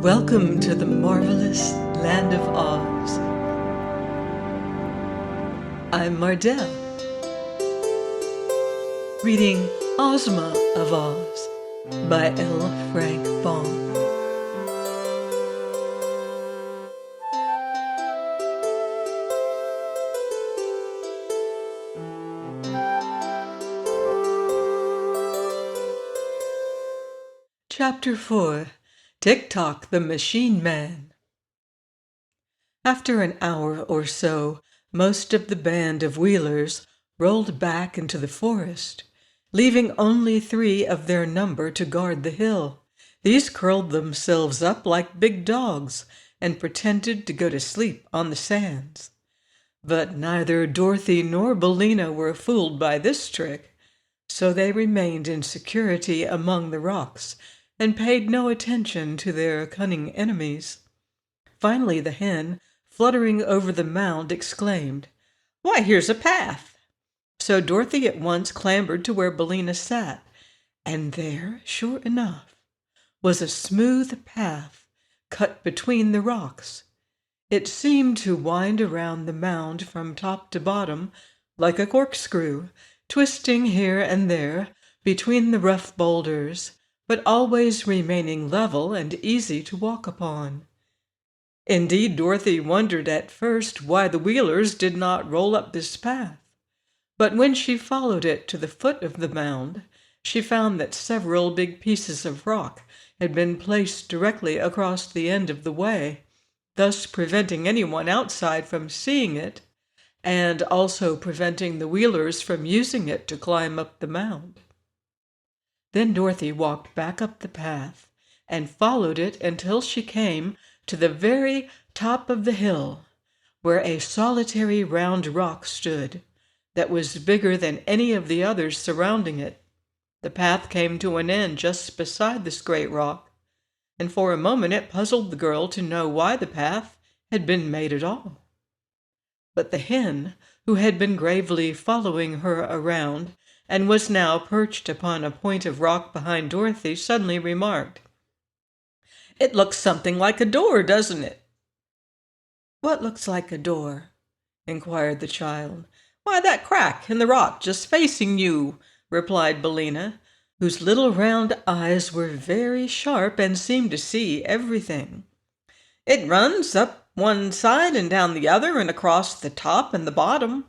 Welcome to the marvelous land of Oz. I'm Mardell, reading Ozma of Oz by L. Frank Baum. Chapter 4. Tik-Tok the Machine Man. After an hour or so, most of the band of wheelers rolled back into the forest, leaving only 3 of their number to guard the hill. These curled themselves up like big dogs and pretended to go to sleep on the sands. But neither Dorothy nor Billina were fooled by this trick, so they remained in security among the rocks and paid no attention to their cunning enemies. Finally the hen, fluttering over the mound, exclaimed, "Why, here's a path!" So Dorothy at once clambered to where Billina sat, and there, sure enough, was a smooth path cut between the rocks. It seemed to wind around the mound from top to bottom like a corkscrew, twisting here and there between the rough boulders, but always remaining level and easy to walk upon. Indeed, Dorothy wondered at first why the wheelers did not roll up this path, but when she followed it to the foot of the mound, she found that several big pieces of rock had been placed directly across the end of the way, thus preventing anyone outside from seeing it, and also preventing the wheelers from using it to climb up the mound. Then Dorothy walked back up the path and followed it until she came to the very top of the hill, where a solitary round rock stood that was bigger than any of the others surrounding it. The path came to an end just beside this great rock, and for a moment it puzzled the girl to know why the path had been made at all. But the hen, who had been gravely following her around and was now perched upon a point of rock behind Dorothy, suddenly remarked, "It looks something like a door, doesn't it?" "What looks like a door?" inquired the child. "Why, that crack in the rock just facing you," replied Billina, whose little round eyes were very sharp and seemed to see everything. "It runs up one side and down the other and across the top and the bottom."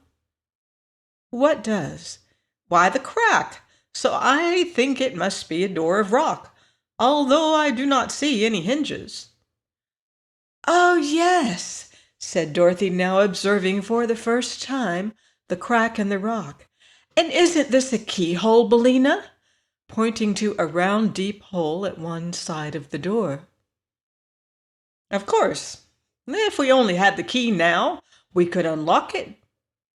"What does?" "Why, the crack. So I think it must be a door of rock, although I do not see any hinges." "Oh, yes," said Dorothy, now observing for the first time the crack in the rock. "And isn't this a keyhole, Billina?" pointing to a round deep hole at one side of the door. "Of course. If we only had the key now, we could unlock it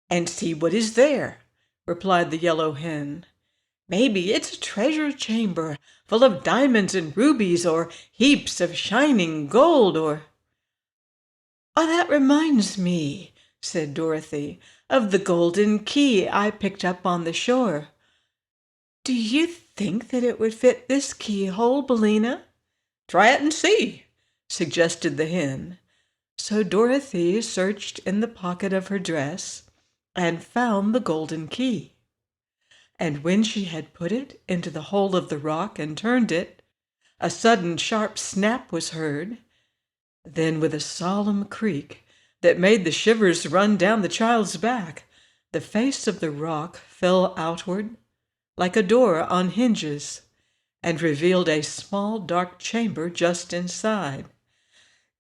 and see what is there," replied the yellow hen. "Maybe it's a treasure chamber full of diamonds and rubies, or heaps of shining gold, or—" "Oh, that reminds me," said Dorothy, "of the golden key I picked up on the shore. Do you think that it would fit this keyhole, Billina?" "Try it and see," suggested the hen. So Dorothy searched in the pocket of her dress and found the golden key. And when she had put it into the hole of the rock and turned it, a sudden sharp snap was heard. Then, with a solemn creak that made the shivers run down the child's back, the face of the rock fell outward like a door on hinges, and revealed a small dark chamber just inside.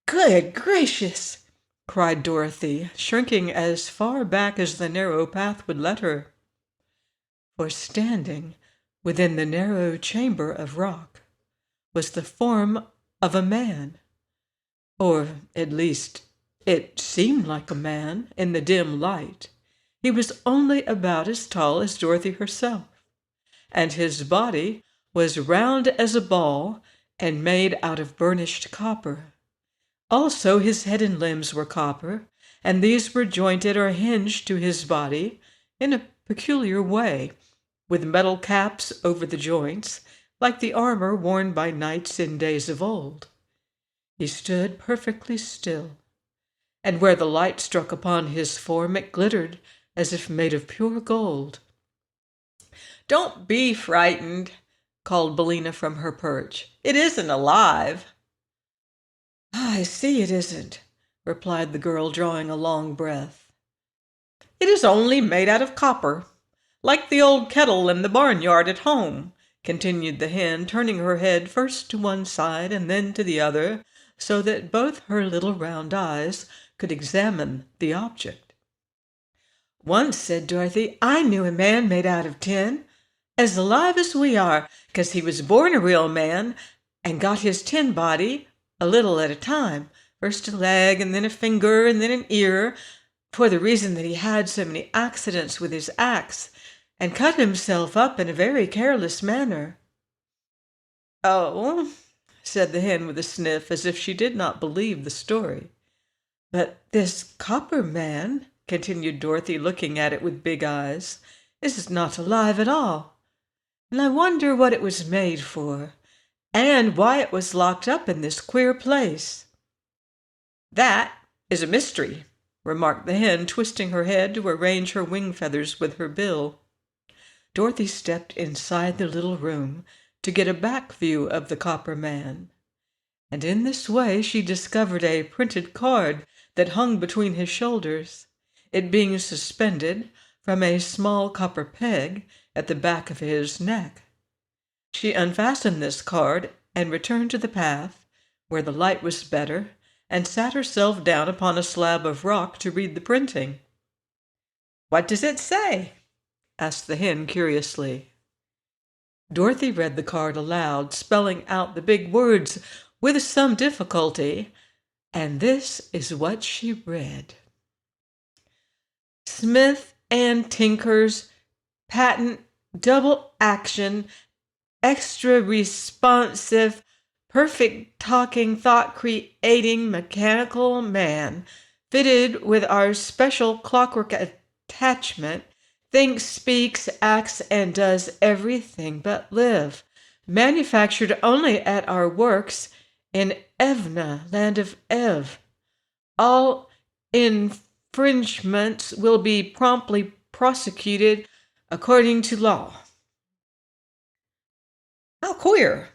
"Good gracious!" cried Dorothy, shrinking as far back as the narrow path would let her. For standing within the narrow chamber of rock was the form of a man, or at least it seemed like a man in the dim light. He was only about as tall as Dorothy herself, and his body was round as a ball and made out of burnished copper. Also his head and limbs were copper, and these were jointed or hinged to his body in a peculiar way, with metal caps over the joints, like the armor worn by knights in days of old. He stood perfectly still, and where the light struck upon his form it glittered as if made of pure gold. "Don't be frightened," called Billina from her perch. "It isn't alive." "I see it isn't," replied the girl, drawing a long breath. "It is only made out of copper, like the old kettle in the barnyard at home," continued the hen, turning her head first to one side and then to the other, so that both her little round eyes could examine the object. "Once," said Dorothy, "I knew a man made out of tin, as alive as we are, 'cause he was born a real man and got his tin body a little at a time, first a leg and then a finger and then an ear, for the reason that he had so many accidents with his axe and cut himself up in a very careless manner." "Oh," said the hen with a sniff, as if she did not believe the story. "But this copper man," continued Dorothy, looking at it with big eyes, "is not alive at all. And I wonder what it was made for, and why it was locked up in this queer place." "That is a mystery," remarked the hen, twisting her head to arrange her wing feathers with her bill. Dorothy stepped inside the little room to get a back view of the copper man, and in this way she discovered a printed card that hung between his shoulders, it being suspended from a small copper peg at the back of his neck. She unfastened this card and returned to the path, where the light was better, and sat herself down upon a slab of rock to read the printing. "What does it say?" asked the hen curiously. Dorothy read the card aloud, spelling out the big words with some difficulty, and this is what she read: "Smith and Tinker's patent double action, extra responsive, perfect talking, thought creating mechanical man, fitted with our special clockwork attachment, thinks, speaks, acts, and does everything but live. Manufactured only at our works in Evna, land of Ev. All infringements will be promptly prosecuted according to law." "How queer,"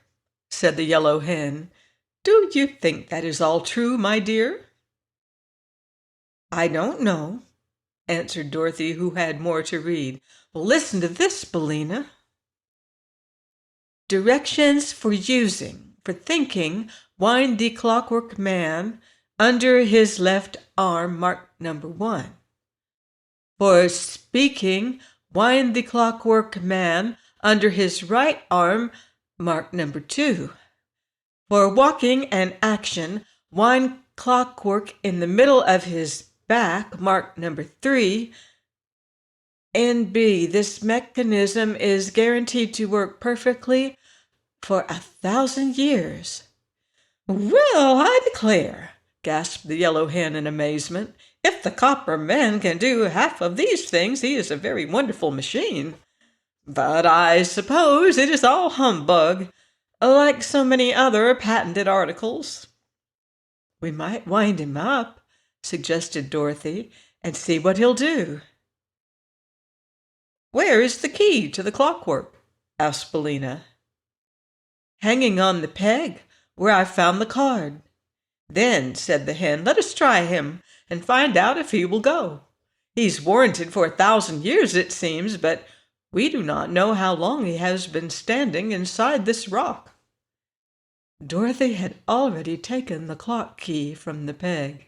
said the yellow hen. "Do you think that is all true, my dear?" "I don't know," answered Dorothy, who had more to read. "Well, listen to this, Billina. Directions for using, for thinking, wind the clockwork man under his left arm, marked number 1. For speaking, wind the clockwork man under his right arm, marked number 2. For walking and action, wind clockwork in the middle of his back, marked number 3. N.B. This mechanism is guaranteed to work perfectly for 1,000 years. "Well, I declare," gasped the yellow hen in amazement. "If the copper man can do half of these things, he is a very wonderful machine. But I suppose it is all humbug, like so many other patented articles." "We might wind him up," suggested Dorothy, "and see what he'll do." "Where is the key to the clockwork?" asked Billina. "Hanging on the peg, where I found the card." "Then," said the hen, "let us try him and find out if he will go. He's warranted for 1,000 years, it seems, but we do not know how long he has been standing inside this rock." Dorothy had already taken the clock key from the peg.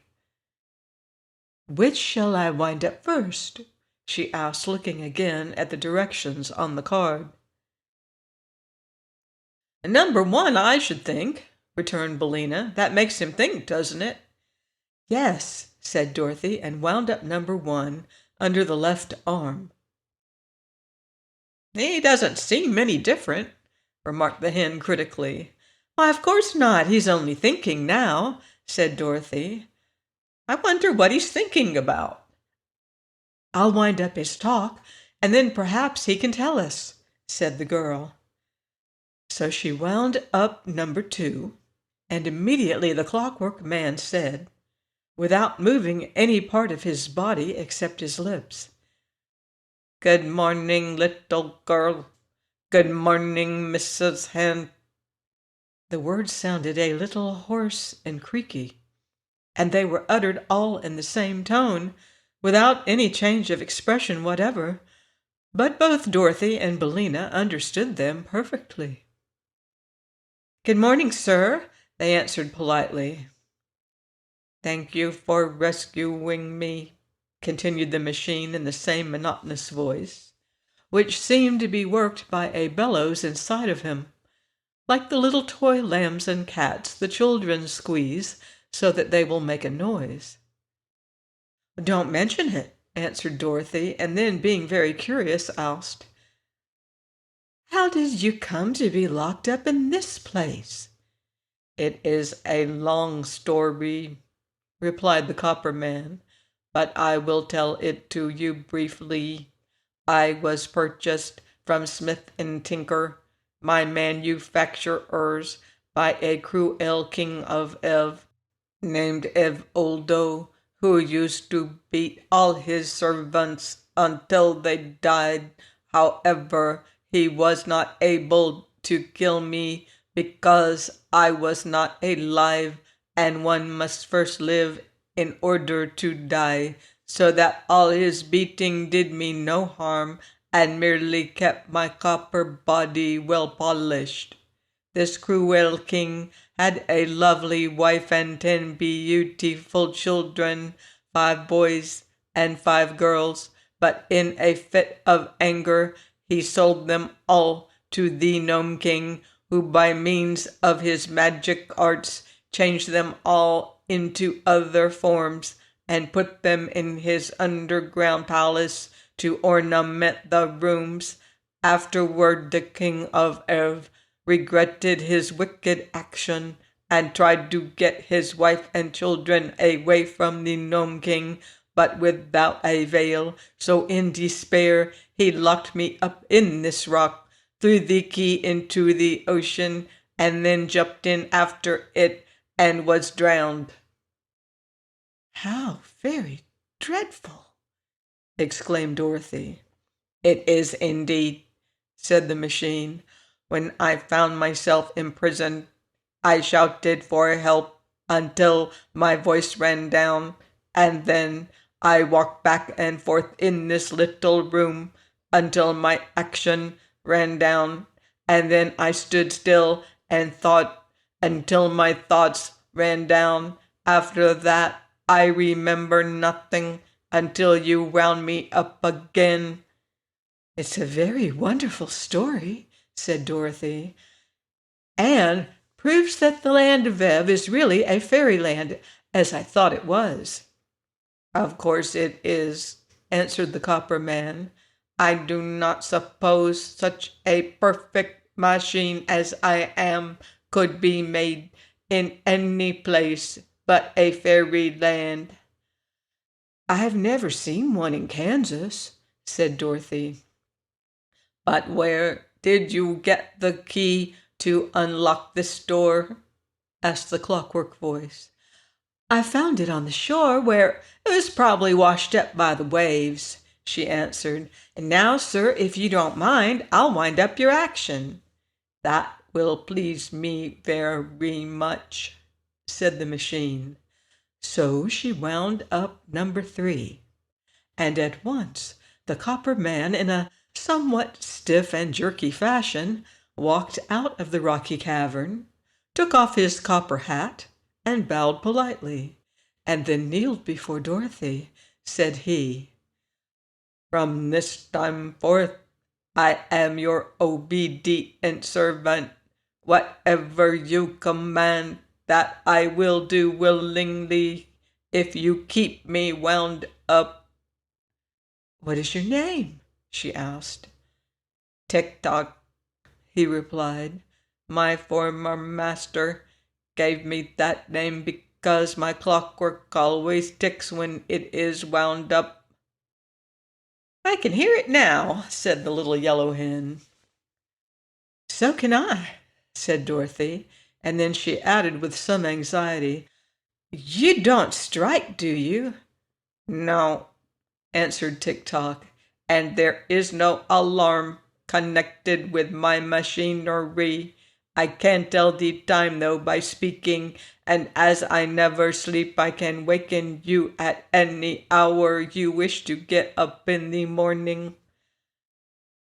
"Which shall I wind up first?" she asked, looking again at the directions on the card. "Number 1, I should think," returned Billina. "That makes him think, doesn't it?" "Yes," said Dorothy, and wound up number 1 under the left arm. "He doesn't seem any different," remarked the hen critically. "Why, of course not. He's only thinking now," said Dorothy. "I wonder what he's thinking about." "I'll wind up his talk, and then perhaps he can tell us," said the girl. So she wound up number 2, And immediately the Clockwork Man said, without moving any part of his body except his lips, "Good morning, little girl. Good morning, Mrs. Hen." The words sounded a little hoarse and creaky, and they were uttered all in the same tone, without any change of expression whatever, but both Dorothy and Billina understood them perfectly. "Good morning, sir," they answered politely. "Thank you for rescuing me," continued the machine in the same monotonous voice, which seemed to be worked by a bellows inside of him, like the little toy lambs and cats the children squeeze so that they will make a noise. "Don't mention it," answered Dorothy, and then, being very curious, asked, "How did you come to be locked up in this place?" "It is a long story," replied the Copper Man, "but I will tell it to you briefly. I was purchased from Smith and Tinker, my manufacturers, by a cruel king of Ev, named Evoldo, who used to beat all his servants until they died. However, he was not able to kill me because I was not alive, and one must first live in order to die, so that all his beating did me no harm and merely kept my copper body well polished. This cruel king had a lovely wife and 10 beautiful children, 5 boys and 5 girls, but in a fit of anger he sold them all to the Gnome King, who by means of his magic arts changed them all into other forms and put them in his underground palace to ornament the rooms. Afterward the King of Ev regretted his wicked action and tried to get his wife and children away from the Gnome King, but without avail. So in despair he locked me up in this rock, threw the key into the ocean, and then jumped in after it and was drowned." "How very dreadful!" exclaimed Dorothy. "It is indeed," said the machine. "When I found myself imprisoned, I shouted for help until my voice ran down, and then I walked back and forth in this little room until my action ran down, and then I stood still and thought until my thoughts ran down. After that, I remember nothing until you wound me up again." "It's a very wonderful story," said Dorothy, "and proves that the land of Ev is really a fairyland, as I thought it was." "Of course it is," answered the Copper Man. "I do not suppose such a perfect machine as I am could be made in any place but a fairyland." "I have never seen one in Kansas," said Dorothy. "But where did you get the key to unlock this door?" asked the Clockwork Voice. "I found it on the shore, where it was probably washed up by the waves," she answered. "And now, sir, if you don't mind, I'll wind up your action." "That will please me very much," said the machine. So she wound up number 3, and at once the Copper Man, in a somewhat stiff and jerky fashion, walked out of the rocky cavern, took off his copper hat, and bowed politely, and then kneeled before Dorothy. Said he, "From this time forth, I am your obedient servant. Whatever you command, that I will do willingly, if you keep me wound up." "What is your name?" she asked. "Tik-Tok," he replied. "My former master gave me that name because my clockwork always ticks when it is wound up." "I can hear it now," said the little yellow hen. "So can I," said Dorothy. And then she added with some anxiety, "You don't strike, do you?" "No," answered Tik-Tok, "and there is no alarm connected with my machinery. I can tell the time though by speaking, and as I never sleep, I can waken you at any hour you wish to get up in the morning."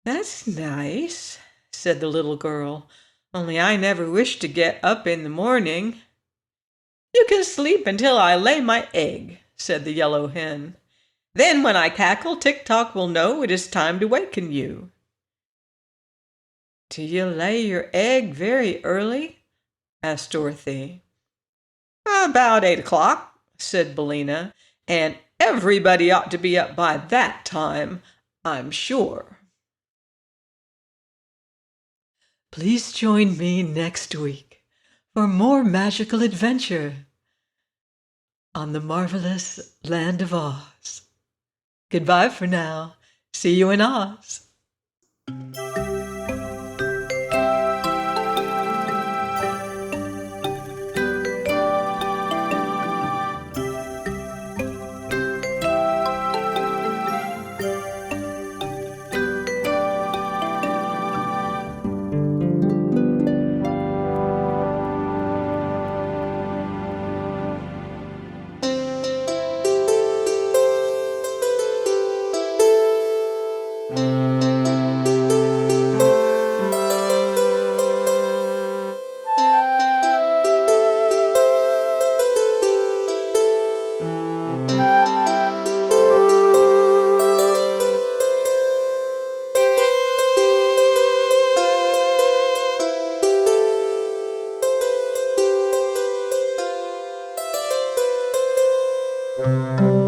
"That's nice," said the little girl, "only I never wish to get up in the morning." "You can sleep until I lay my egg," said the yellow hen. "Then when I cackle, Tik-Tok will know it is time to waken you." "Do you lay your egg very early?" asked Dorothy. "About 8 o'clock," said Billina, "and everybody ought to be up by that time, I'm sure." Please join me next week for more magical adventure on the marvelous land of Oz. Goodbye for now. See you in Oz. Música